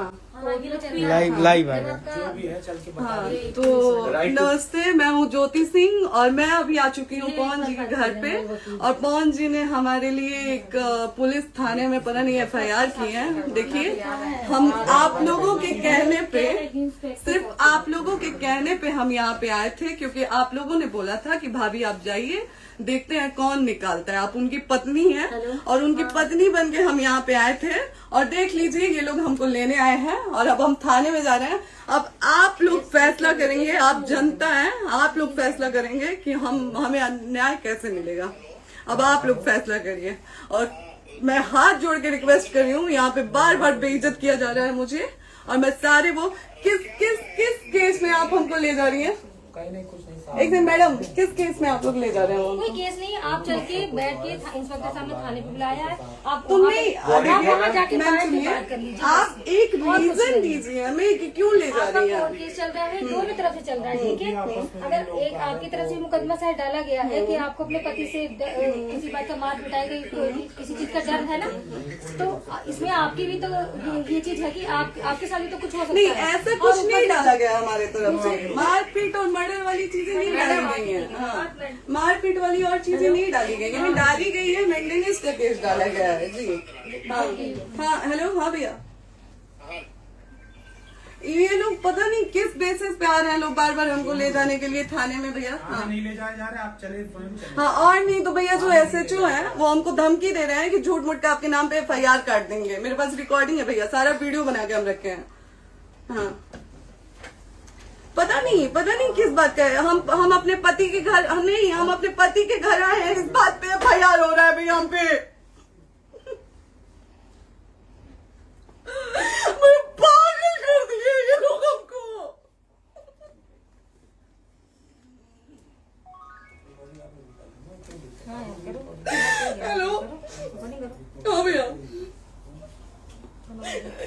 हाँ लाइव है। जो भी है चल के बता हाँ, दीजिए। तो Right. नमस्ते, मैं हूँ ज्योति सिंह और मैं अभी आ चुकी हूँ पवन जी के घर पे। और पवन जी ने हमारे लिए एक पुलिस थाने में पता नहीं FIR की है। देखिए, हम आप लोगों के कहने पे, सिर्फ आप लोगों के कहने पे हम यहाँ पे आए थे, क्योंकि आप लोगों ने बोला था कि भाभी आप जाइए, देखते हैं कौन निकालता है। आप उनकी पत्नी हैं और उनकी पत्नी बन के हम यहाँ पे आए थे। और देख लीजिए, ये लोग हमको लेने आए हैं और अब हम थाने में जा रहे हैं। अब आप लोग फैसला करेंगे, आप जनता हैं, आप लोग फैसला करेंगे कि हमें न्याय कैसे मिलेगा। अब आप लोग फैसला करिए। और मैं हाथ जोड़ के रिक्वेस्ट कर रही हूँ, यहाँ पे बार बार बेइज्जत किया जा रहा है मुझे। और मैं सारे वो किस केस में आप हमको ले जा रही हैं? कहीं नहीं, कुछ नहीं। एक दिन मैडम, किस केस में आप लोग ले जा रहे हो? कोई केस नहीं, आप चल के बैठ के इंस्पेक्टर साहब ने थाने पे बुलाया है। आप तुमने वहाँ जाके मैम बात सुनिए, कर लीजिए। आप एक रीजन दीजिए हमें कि क्यों ले जा आपका रही हैं। कोर्ट केस चल रहा है, दोनों तरफ से चल रहा है, ठीक है। अगर एक आपकी तरफ से मुकदमा शायद डाला गया है कि आपको अपने पति से किसी बात का मार पिटाई गई, किसी चीज का डर है ना, तो इसमें आपकी भी तो ये चीज है कि आपके साथ भी तो कुछ हो सकता नहीं, है। ऐसा कुछ नहीं डाला गया हमारे तरफ से। मारपीट और मर्डर वाली चीजें नहीं डाली गई हैं। हाँ, मारपीट वाली और चीजें नहीं डाली गई हैं। डाली गई है मेंटेनेंस का केस डाला गया है जी। हाँ हेलो, हाँ भैया, ये लोग पता नहीं किस बेसिस पे आ रहे हैं लोग बार बार हमको ले जाने के लिए थाने में भैया। हाँ नहीं ले जाए जा रहे, आप चले स्वयं चले। हाँ, और नहीं तो भैया जो SHO है वो हमको धमकी दे रहे हैं कि झूठ मूठ का आपके नाम पे FIR काट देंगे। मेरे पास रिकॉर्डिंग है भैया, सारा वीडियो बना के हम रखे हैं। हाँ, पता नहीं किस बात का है। हम अपने पति के घर नहीं, हम अपने पति के घर आए हैं, इस बात पे FIR हो रहा है भैया हम पे। पागल कर दिए ये लोग हमको। हेलो, हाँ भैया,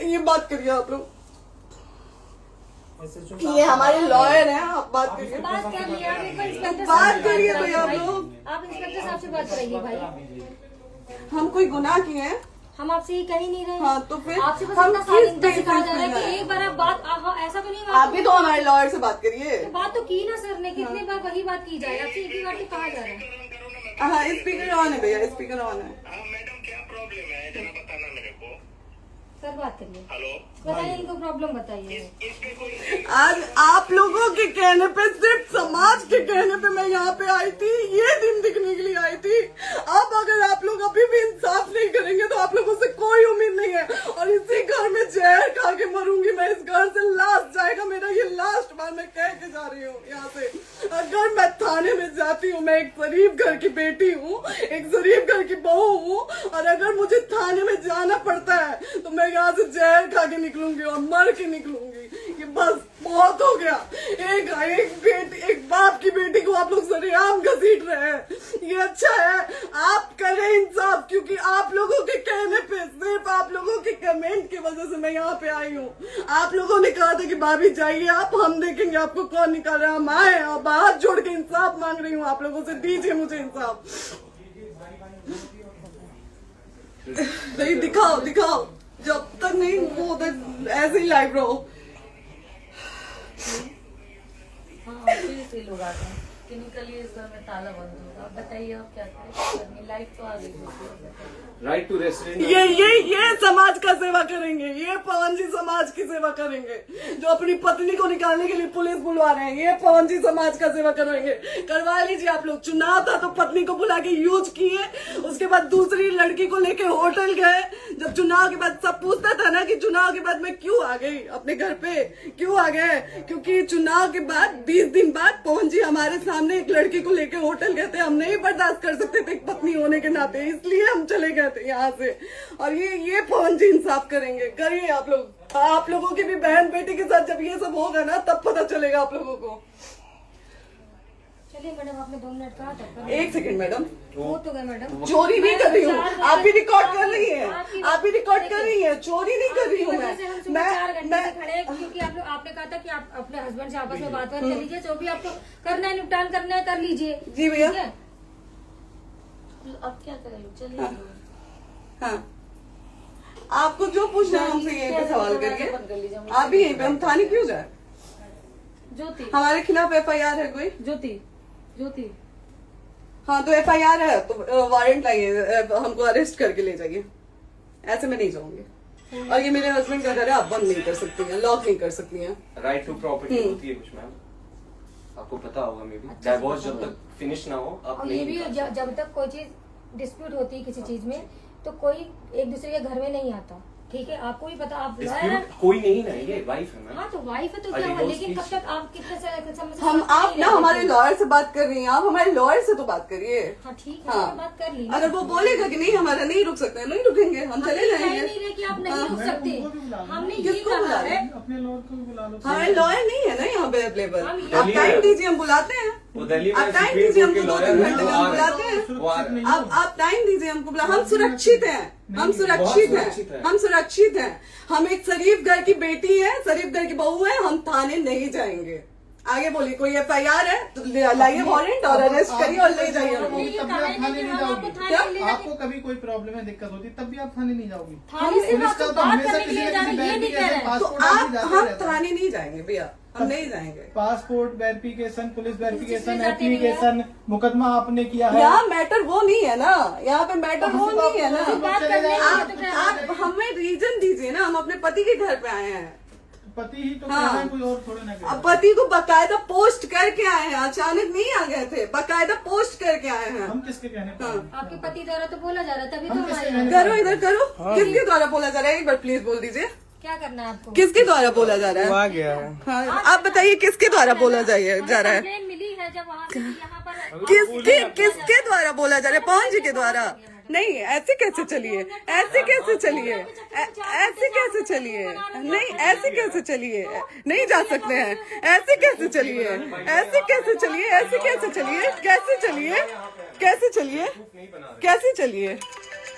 ये बात करिए आप लोग। ये हमारे लॉयर हैं, आप बात करिए। बात कर लिया, आप एक बार इंस्पेक्टर बात साहब से करिए बात भैया आप करिए। लोग। आप इंस्पेक्टर साहब से बात कराइए भाई। हम कोई गुनाह किए हैं? हम आपसे ये कह ही नहीं रहे। हाँ, तो फिर आपसे बस हम इतना किस साइलेंट सिखाया जा रहा है बेसिस कि पे एक बार आप बात ऐसा तो नहीं आप भी तो हमारे लॉयर से बात करिए। तो बात तो की ना सर ने, कितने बार वही बात की जाए, आपसे एक ही बार तो कहा जा रहा है। हाँ, स्पीकर ऑन है भैया, स्पीकर ऑन है। हाँ मैडम, क्या प्रॉब्लम है जरा बताना मेरे को। सर बात करिए, हेलो, बताइए इनको प्रॉब्लम बताइए। इसके कोई आज आप लोगों के कहने पे, सिर्फ समाज के कहने पे मैं यहाँ पे आई थी, ये दिन दिखने के लिए आई थी। अब अगर आप लोग अभी भी इंसाफ नहीं करेंगे तो आप लोगों से कोई उम्मीद नहीं है। और इसी घर में जहर खा के मरूंगी मैं। इस घर से लास्ट जाएगा मेरा, ये लास्ट बार मैं कह के जा रही हूँ यहाँ से। अगर मैं थाने में जाती हूँ, मैं एक गरीब घर की बेटी हूँ, एक गरीब घर की बहू हूँ, और अगर मुझे थाने में जाना पड़ता है तो मैं यहाँ से जहर खा के निकलूंगी और मर के निकलूंगी। ये बस बहुत हो गया। एक बाप की बेटी को आप लोग सरेआम घसीट रहे हैं। ये अच्छा है, आप करें इंसाफ, क्योंकि आप लोगों के कहने पे, सिर्फ आप लोगों के कमेंट की वजह से मैं यहाँ पे आई हूँ। आप लोगों ने कहा था कि भाभी जाइए आप, हम देखेंगे आपको कौन निकाल रहा है। हम आए और हाथ जोड़ के इंसाफ मांग रही हूँ आप लोगों से, दीजिए मुझे इंसाफ। नहीं, दिखाओ, जब तक नहीं वो उधर ऐसे ही लाइव रहो। हाँ, फिर से लोग आते हैं कि निकलिए, इस घर में ताला बंद होगा। आप बताइए आप क्या करें, लाइफ तो आ गई। Right to restaurant. ये समाज का सेवा करेंगे, ये पवन जी समाज की सेवा करेंगे। जो अपनी पत्नी को निकालने के लिए पुलिस बुलवा रहे हैं, ये पवन जी समाज का सेवा करेंगे। करवा लीजिए आप लोग। चुनाव था तो पत्नी को बुला के यूज किए, उसके बाद दूसरी लड़की को लेके होटल गए। जब चुनाव के बाद सब पूछता था ना कि चुनाव के बाद मैं क्यों आ गई अपने घर पे, क्यों आ गए, क्योंकि चुनाव के बाद 20 दिन बाद पवन जी हमारे सामने एक लड़की को लेके होटल गए थे। हम नहीं बर्दाश्त कर सकते थे एक पत्नी होने के नाते, इसलिए हम चले गए थे यहाँ से। और ये पवन जी इंसाफ करेंगे। करिए आप लोग। आप लोगों की भी बहन बेटी के साथ जब ये सब होगा ना, तब पता चलेगा आप लोगों को। चलिए मैडम, आपने 2 मिनट कहा था। एक सेकंड मैडम, वो तो गए मैडम। चोरी नहीं कर रही हूँ, आप भी रिकॉर्ड कर रही हैं, आप भी रिकॉर्ड कर रही हैं। चोरी नहीं कर रही हूँ मैं 4 घंटे से खड़े हैं, क्योंकि आपने कहा था कि आप अपने हस्बैंड से आपस में बात कर लीजिए, जो भी आपको करना है, निपटान करना है, कर लीजिए। जी भैया। ठीक है? अब क्या करें, चलिए। हाँ, आपको जो पूछना है हमसे यहीं पे सवाल करिए। बंद कर लीजिए। आप भी यहीं पे, हम थाने क्यों जाए? ज्योति हमारे खिलाफ FIR है कोई? ज्योति हाँ तो FIR है तो वारंट लाइए, हमको अरेस्ट करके ले जाइए। ऐसे मैं नहीं जाऊंगी। और ये मेरे हस्बैंड का घर है, आप बंद नहीं कर सकती हैं, लॉक नहीं कर सकती हैं। राइट टू प्रॉपर्टी होती है कुछ मैम, आपको पता होगा मे बी। डाइवोर्स जब तक फिनिश ना हो आप और ये नहीं भी जब तक कोई चीज डिस्प्यूट होती है किसी चीज में तो कोई एक दूसरे के घर में नहीं आता, ठीक है? आपको भी पता, आप lawyer हैं। Dispute कोई नहीं ना, ये वाइफ है मैम। हाँ तो वाइफ है तो क्या हुआ, divorce लेकिन कब case- तक आप कितने समय से हम साथ आप नहीं ना रह हमारे सकते? लॉयर से बात कर रही हैं, आप हमारे लॉयर से तो बात करिए। हाँ ठीक है, हाँ। मैंने बात कर ली। अगर वो बोलेगा कि नहीं हमारा नहीं रुक सकते, नहीं रुकेंगे, हम चले कह जाएंगे। नहीं रहे कि आप नहीं रुक सकते, हमने ये किसको बुला कहा रहे? है। अपने लॉयर को भी बुला लो। हमारे लॉयर नहीं है ना यहाँ पे अवेलेबल। हम आप दिल्ली टाइम में- दीजिए, हम बुलाते हैं। वो दिल्ली में आप टाइम सुप्रीम दीजिए कोर्ट के हमको, 2 लॉयर घंटे हैं, में वो हम आ बुलाते रहे हैं। हैं, वो आ रहे हैं। आप टाइम दीजिए हमको, हम सुरक्षित हैं, हम सुरक्षित सुरक्षित हैं, हैं। हम सुरक्षित हैं। हम एक शरीफ घर की बेटी है, शरीफ घर की बहू है, हम थाने नहीं जाएंगे। आगे बोलिए, कोई FIR है तो लाइए वारंट और अरेस्ट करिए और ले जाइए हमको। ये तब भी कहा आप है थाने कि नहीं हम जाओगी। आपको थाने क्या? ले जाके- आपको कभी कोई प्रॉब्लम है, दिक्कत होती तब भी आप थाने नहीं जाओगी। थाने से पुलिस आपको का तो बात हमेशा करने के किसी लिए न जा रहे किसी हैं, ये नहीं कह रहे हैं। तो पासपोर्ट आदि आप जाते हम रहता है। थाने नहीं जाएंगे भैया, हम नहीं जाएंगे। पासपोर्ट वेरिफिकेशन, पुलिस वेरिफिकेशन, किसमें जाते नहीं एप्लीकेशन, मुकदमा आपने किया है। यहाँ मैटर वो नहीं है ना, यहाँ पे मैटर वो नहीं है ना। बात करने के लिए तो क्या आप हमें रीजन दीजिए ना, हम अपने पति के घर पे आए हैं। पति ही तो हाँ। कह रहे हैं, कोई और थोड़े ना कह रहे अब हैं। पति को बकायदा पोस्ट करके आए हैं, अचानक नहीं आ गए थे, बकायदा पोस्ट करके आए हैं। हम किसके कहने पर हाँ। हैं? आपके पति द्वारा तो बोला जा रहा है, तभी तो हम हम किसके आए हैं। कहने करो इधर करो, किसके द्वारा बोला जा रहा है? एक बार प्लीज बोल दीजिए, क्या करना है आपको? किसके द्वारा बोला जा रहा है? आ गया है। हाँ, आप बताइए किसके द्वारा बोला जा रहा है? कंप्लेन मिली है जब वहाँ से यहाँ पर किसके द्वारा बोला जा रहा है? पवन जी के द्वारा? नहीं, ऐसे कैसे चलिए, ऐसे कैसे चलिए, ऐसे कैसे चलिए, नहीं ऐसे कैसे चलिए, नहीं जा सकते हैं, ऐसे कैसे चलिए, ऐसे कैसे चलिए, ऐसे कैसे चलिए, कैसे चलिए, कैसे चलिए, कैसे चलिए?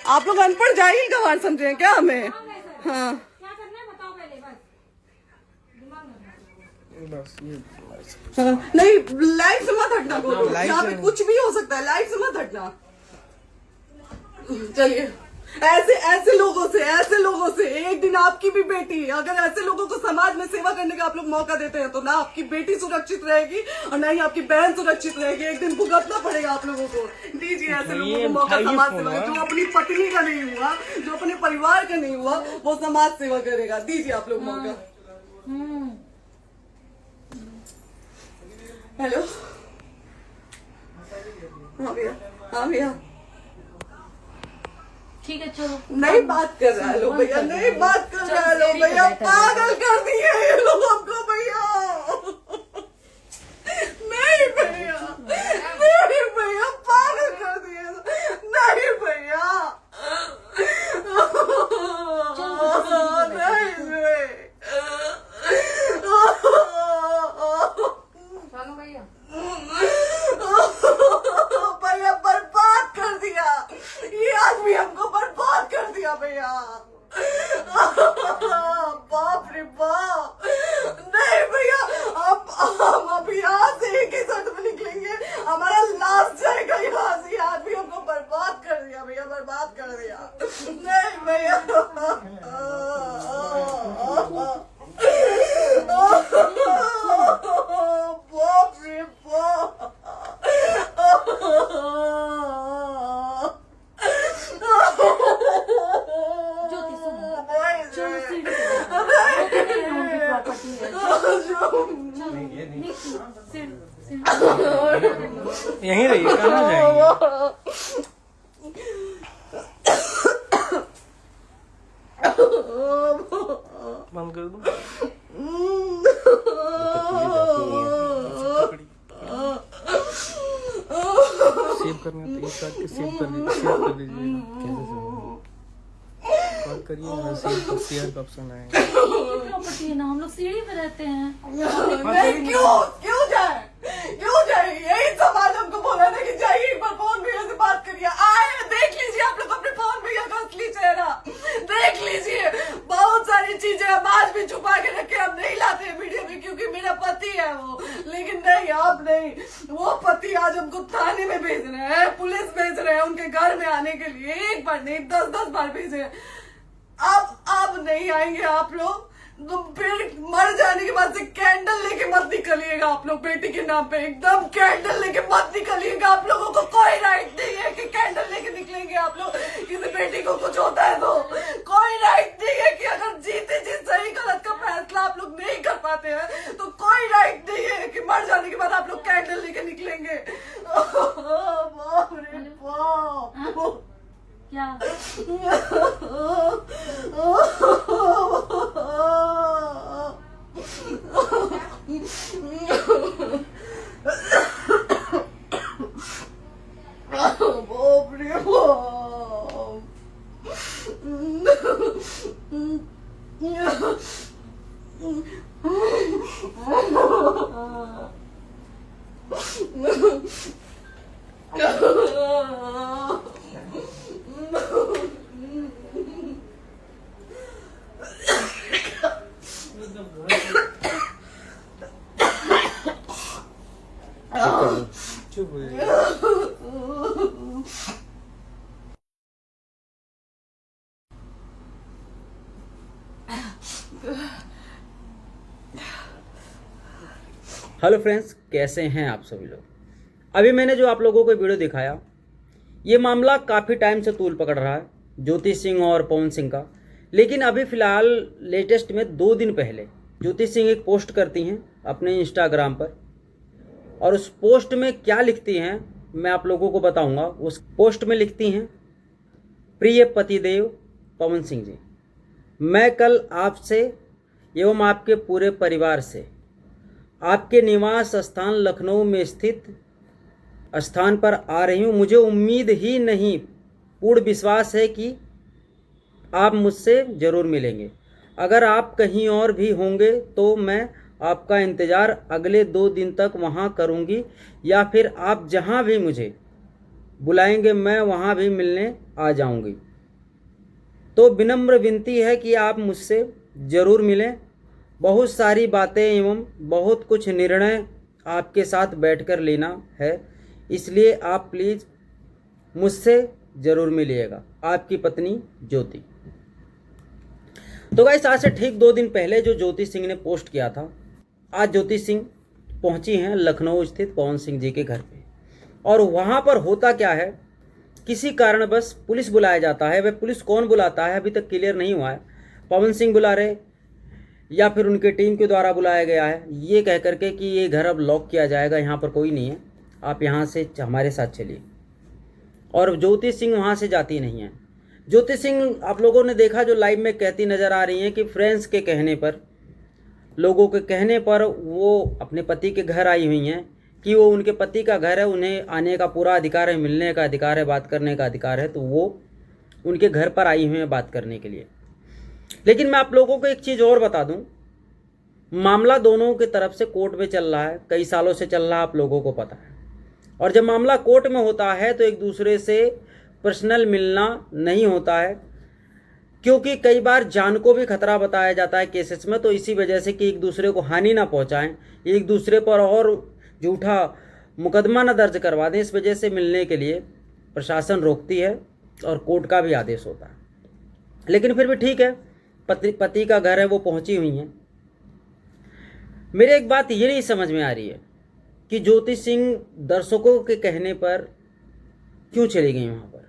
आप लोग अनपढ़ जाहिल गंवार समझे हैं क्या हमें? हाँ क्या करना है बताओ पहले, बस दिमाग में बस ये हाँ, नहीं लाइफ से मत हटना, बोलो लाइफ यहाँ पे से- कुछ भी हो सकता है, लाइफ से मत हटना। चलिए, ऐसे लोगों से एक दिन आपकी भी बेटी, अगर ऐसे लोगों को समाज में सेवा करने का आप लोग मौका देते हैं तो ना आपकी बेटी सुरक्षित रहेगी और ना ही आपकी बहन सुरक्षित रहेगी। एक दिन भुगतना पड़ेगा आप लोगों को। दीजिए ऐसे लोगों को मौका समाज सेवा का, जो अपनी पत्नी का नहीं हुआ, जो अपने परिवार का नहीं हुआ, वो समाज सेवा करेगा। दीजिए आप लोग मौका। हेलो, हाँ भैया, हाँ भैया, ठीक है चलो। नहीं बात कर रहा है लोग भैया, नहीं बात कर रहा है लोग भैया, पागल कर दिए ये लोग हमको भैया। नहीं भैया, नहीं भैया, पागल कर दिए, नहीं भैया, नहीं चलो भैया। भैया बर्बाद कर दिया ये आदमी, हमको बर्बाद कर दिया भैया। बाप रे बाप, नहीं भैया, हम अभी यहाँ से एक ही शर्त में निकलेंगे, हमारा लास्ट जाएगा यहाँ से। ये आदमी हमको बर्बाद कर दिया भैया, बर्बाद कर दिया। नहीं भैया, बाप रे बाप, ज्योति सुनो। यहीं रहिए, कहाँ जाएंगे? बंद कर दो। सेव करना तो एक काट के सेव कर दीजिए, कॉल करिए, सेव शेयर का ऑप्शन आएगा। प्रॉपर्टी है ना, हम लोग सीढ़ी पे रहते हैं। नहीं, क्यों जाए, क्यों जाए? यही समाज हमको बोला था कि जाइए एक बार पवन भैया से बात करिए। आए, देख लीजिए आप लोग अपने पवन भैया का असली चेहरा, देख लीजिए। बहुत सारी चीजें हम आज भी छुपा के रखे, हम नहीं लाते वीडियो में क्योंकि मेरा पति है वो, लेकिन नहीं, आप नहीं। वो पति आज हमको थाने में भेज रहे हैं, पुलिस भेज रहे हैं उनके घर में आने के लिए, एक बार नहीं 10-10 बार भेजे। अब नहीं आएंगे आप लोग, तो फिर मर जाने के बाद से कैंडल लेके मत निकलिएगा आप लोग बेटी के नाम पे, एकदम कैंडल लेके मत निकलिएगा। आप लोगों को कोई राइट नहीं है कि कैंडल लेके निकलेंगे आप लोग। किसी बेटी को कुछ होता है तो कोई राइट नहीं है कि अगर जीते जी सही गलत का फैसला आप लोग नहीं कर पाते हैं तो कोई राइट नहीं है कि मर जाने के बाद आप लोग कैंडल लेके निकलेंगे। बाप रे बाप, क्या बाप रे बाप। चुप हो जाइए। हेलो फ्रेंड्स, कैसे हैं आप सभी लोग। अभी मैंने जो आप लोगों को वीडियो दिखाया, ये मामला काफ़ी टाइम से तूल पकड़ रहा है ज्योति सिंह और पवन सिंह का। लेकिन अभी फ़िलहाल लेटेस्ट में 2 दिन पहले ज्योति सिंह एक पोस्ट करती हैं अपने इंस्टाग्राम पर, और उस पोस्ट में क्या लिखती हैं मैं आप लोगों को बताऊंगा। उस पोस्ट में लिखती हैं, प्रिय पतिदेव पवन सिंह जी, मैं कल आपसे एवं आपके पूरे परिवार से आपके निवास स्थान लखनऊ में स्थित स्थान पर आ रही हूँ। मुझे उम्मीद ही नहीं, पूर्ण विश्वास है कि आप मुझसे ज़रूर मिलेंगे। अगर आप कहीं और भी होंगे तो मैं आपका इंतज़ार अगले 2 दिन तक वहाँ करूँगी, या फिर आप जहाँ भी मुझे बुलाएंगे मैं वहाँ भी मिलने आ जाऊँगी। तो विनम्र विनती है कि आप मुझसे ज़रूर मिलें। बहुत सारी बातें एवं बहुत कुछ निर्णय आपके साथ बैठकर लेना है, इसलिए आप प्लीज़ मुझसे ज़रूर मिलिएगा। आपकी पत्नी ज्योति। तो गाइस, आज से ठीक 2 दिन पहले जो ज्योति सिंह ने पोस्ट किया था, आज ज्योति सिंह पहुंची हैं लखनऊ स्थित पवन सिंह जी के घर पे। और वहां पर होता क्या है, किसी कारणवश पुलिस बुलाया जाता है। वह पुलिस कौन बुलाता है अभी तक क्लियर नहीं हुआ है। पवन सिंह बुला रहे या फिर उनके टीम के द्वारा बुलाया गया है, ये कह करके कि ये घर अब लॉक किया जाएगा, यहाँ पर कोई नहीं है, आप यहाँ से हमारे साथ चलिए। और ज्योति सिंह वहाँ से जाती नहीं है। ज्योति सिंह आप लोगों ने देखा जो लाइव में कहती नज़र आ रही हैं कि फ्रेंड्स के कहने पर, लोगों के कहने पर वो अपने पति के घर आई हुई हैं कि वो उनके पति का घर है, उन्हें आने का पूरा अधिकार है, मिलने का अधिकार है, बात करने का अधिकार है, तो वो उनके घर पर आई हुई हैं बात करने के लिए। लेकिन मैं आप लोगों को एक चीज़ और बता दूं, मामला दोनों की तरफ से कोर्ट में चल रहा है, कई सालों से चल रहा है, आप लोगों को पता है। और जब मामला कोर्ट में होता है तो एक दूसरे से पर्सनल मिलना नहीं होता है, क्योंकि कई बार जान को भी खतरा बताया जाता है केसेस में। तो इसी वजह से कि एक दूसरे को हानि ना पहुंचाएं, एक दूसरे पर और झूठा मुकदमा ना दर्ज करवा दें, इस वजह से मिलने के लिए प्रशासन रोकती है और कोर्ट का भी आदेश होता है। लेकिन फिर भी ठीक है, पति का घर है, वो पहुंची हुई हैं। मेरे एक बात ये नहीं समझ में आ रही है कि ज्योति सिंह दर्शकों के कहने पर क्यों चली गई वहाँ पर,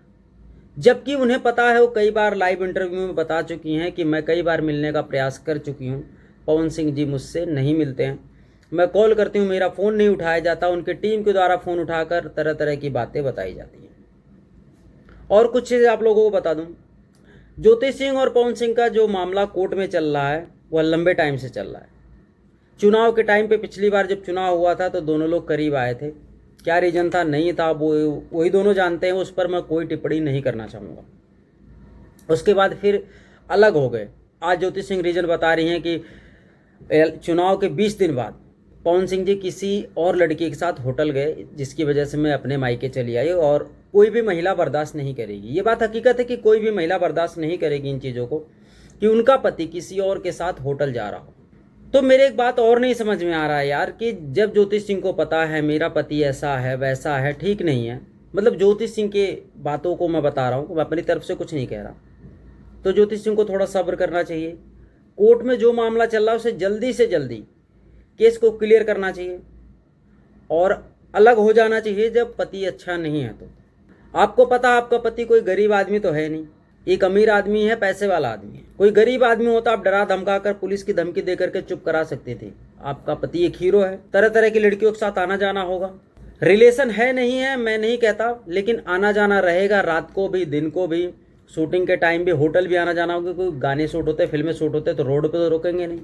जबकि उन्हें पता है, वो कई बार लाइव इंटरव्यू में बता चुकी हैं कि मैं कई बार मिलने का प्रयास कर चुकी हूँ, पवन सिंह जी मुझसे नहीं मिलते हैं, मैं कॉल करती हूँ, मेरा फ़ोन नहीं उठाया जाता, उनके टीम के द्वारा फ़ोन उठाकर तरह तरह की बातें बताई जाती हैं। और कुछ चीज़ें आप लोगों को बता दूँ, ज्योति सिंह और पवन सिंह का जो मामला कोर्ट में चल रहा है वह लंबे टाइम से चल रहा है। चुनाव के टाइम पे, पिछली बार जब चुनाव हुआ था तो दोनों लोग करीब आए थे, क्या रीज़न था नहीं था वो वही दोनों जानते हैं, उस पर मैं कोई टिप्पणी नहीं करना चाहूँगा। उसके बाद फिर अलग हो गए। आज ज्योति सिंह रीज़न बता रही हैं कि चुनाव के 20 दिन बाद पवन सिंह जी किसी और लड़की के साथ होटल गए, जिसकी वजह से मैं अपने मायके चली आई, और कोई भी महिला बर्दाश्त नहीं करेगी। ये बात हकीकत है कि कोई भी महिला बर्दाश्त नहीं करेगी इन चीज़ों को, कि उनका पति किसी और के साथ होटल जा रहा हो। तो मेरे एक बात और नहीं समझ में आ रहा है यार, कि जब ज्योति सिंह को पता है मेरा पति ऐसा है वैसा है, ठीक नहीं है, मतलब ज्योति सिंह के बातों को मैं बता रहा हूँ, मैं अपनी तरफ से कुछ नहीं कह रहा, तो ज्योति सिंह को थोड़ा सब्र करना चाहिए। कोर्ट में जो मामला चल रहा है उसे जल्दी से जल्दी केस को क्लियर करना चाहिए और अलग हो जाना चाहिए जब पति अच्छा नहीं है। तो आपको पता आपका पति कोई गरीब आदमी तो है नहीं, एक अमीर आदमी है, पैसे वाला आदमी है। कोई गरीब आदमी होता आप डरा धमका कर पुलिस की धमकी दे करके चुप करा सकते थे। आपका पति एक हीरो है, तरह तरह की लड़कियों के साथ आना जाना होगा। रिलेशन है नहीं है मैं नहीं कहता, लेकिन आना जाना रहेगा, रात को भी दिन को भी, शूटिंग के टाइम भी, होटल भी आना जाना होगा। कोई गाने शूट होते, फिल्में शूट होते तो रोड पे तो रोकेंगे नहीं,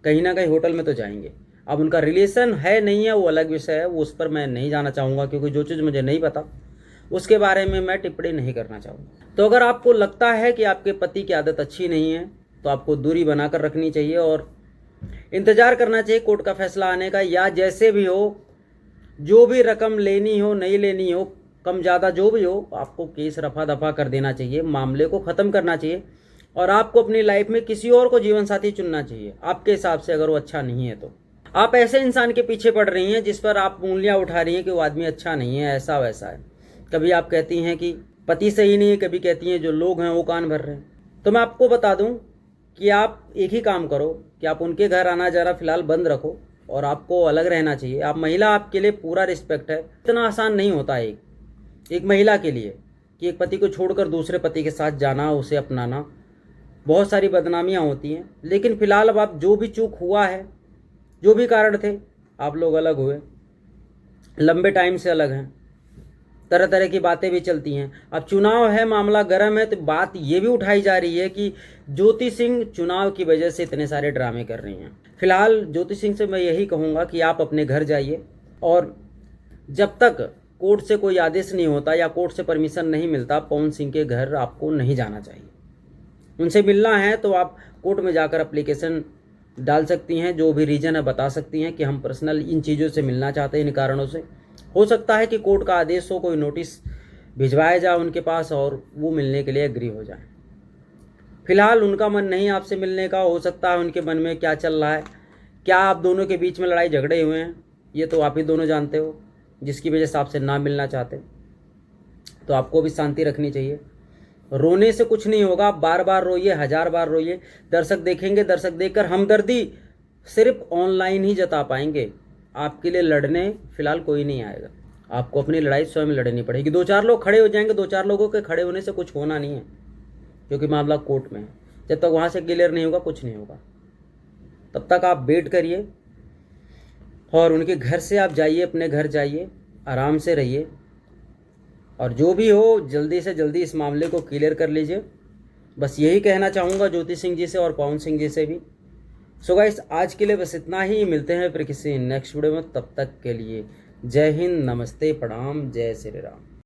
कहीं ना कहीं होटल में तो जाएंगे। अब उनका रिलेशन है नहीं है वो अलग विषय है, वो उस पर मैं नहीं जाना चाहूँगा, क्योंकि जो चीज़ मुझे नहीं पता उसके बारे में मैं टिप्पणी नहीं करना चाहूँगा। तो अगर आपको लगता है कि आपके पति की आदत अच्छी नहीं है तो आपको दूरी बनाकर रखनी चाहिए और इंतज़ार करना चाहिए कोर्ट का फैसला आने का, या जैसे भी हो, जो भी रकम लेनी हो नहीं लेनी हो, कम ज़्यादा जो भी हो, आपको केस रफा दफा कर देना चाहिए, मामले को ख़त्म करना चाहिए और आपको अपनी लाइफ में किसी और को जीवन साथी चुनना चाहिए आपके हिसाब से, अगर वो अच्छा नहीं है तो। आप ऐसे इंसान के पीछे पड़ रही हैं जिस पर आप उंगलियां उठा रही हैं कि वो आदमी अच्छा नहीं है, ऐसा वैसा है। कभी आप कहती हैं कि पति सही नहीं है, कभी कहती हैं जो लोग हैं वो कान भर रहे हैं। तो मैं आपको बता दूं कि आप एक ही काम करो कि आप उनके घर आना जाना फिलहाल बंद रखो और आपको अलग रहना चाहिए। आप महिला, आपके लिए पूरा रिस्पेक्ट है। इतना आसान नहीं होता एक महिला के लिए कि एक पति को छोड़कर दूसरे पति के साथ जाना, उसे अपनाना, बहुत सारी बदनामियाँ होती हैं। लेकिन फिलहाल अब आप जो भी चूक हुआ है, जो भी कारण थे, आप लोग अलग हुए, लंबे टाइम से अलग हैं, तरह तरह की बातें भी चलती हैं। अब चुनाव है, मामला गर्म है, तो बात ये भी उठाई जा रही है कि ज्योति सिंह चुनाव की वजह से इतने सारे ड्रामे कर रही हैं। फिलहाल ज्योति सिंह से मैं यही कहूँगा कि आप अपने घर जाइए और जब तक कोर्ट से कोई आदेश नहीं होता या कोर्ट से परमिशन नहीं मिलता, पवन सिंह के घर आपको नहीं जाना चाहिए। उनसे मिलना है तो आप कोर्ट में जाकर एप्लीकेशन डाल सकती हैं, जो भी रीज़न है बता सकती हैं कि हम पर्सनल इन चीज़ों से मिलना चाहते हैं, इन कारणों से। हो सकता है कि कोर्ट का आदेश हो, कोई नोटिस भिजवाया जाए उनके पास और वो मिलने के लिए एग्री हो जाए। फिलहाल उनका मन नहीं आपसे मिलने का, हो सकता है उनके मन में क्या चल रहा है, क्या आप दोनों के बीच में लड़ाई झगड़े हुए हैं, ये तो आप ही दोनों जानते हो, जिसकी वजह से आपसे ना मिलना चाहते। तो आपको भी शांति रखनी चाहिए। रोने से कुछ नहीं होगा, बार बार रोइए, 1000 बार रोइए, दर्शक देखेंगे, दर्शक देखकर हमदर्दी सिर्फ ऑनलाइन ही जता पाएंगे। आपके लिए लड़ने फिलहाल कोई नहीं आएगा, आपको अपनी लड़ाई स्वयं लड़नी पड़ेगी। 2-4 लोग खड़े हो जाएंगे, 2-4 लोगों के खड़े होने से कुछ होना नहीं है, क्योंकि मामला कोर्ट में है। जब तक वहाँ से क्लियर नहीं होगा कुछ नहीं होगा, तब तक आप वेट करिए और उनके घर से आप जाइए, अपने घर जाइए, आराम से रहिए और जो भी हो जल्दी से जल्दी इस मामले को क्लियर कर लीजिए। बस यही कहना चाहूँगा ज्योति सिंह जी से और पवन सिंह जी से भी। सो गाइस, आज के लिए बस इतना ही, मिलते हैं फिर किसी नेक्स्ट वीडियो में। तब तक के लिए जय हिंद, नमस्ते, प्रणाम, जय श्री राम।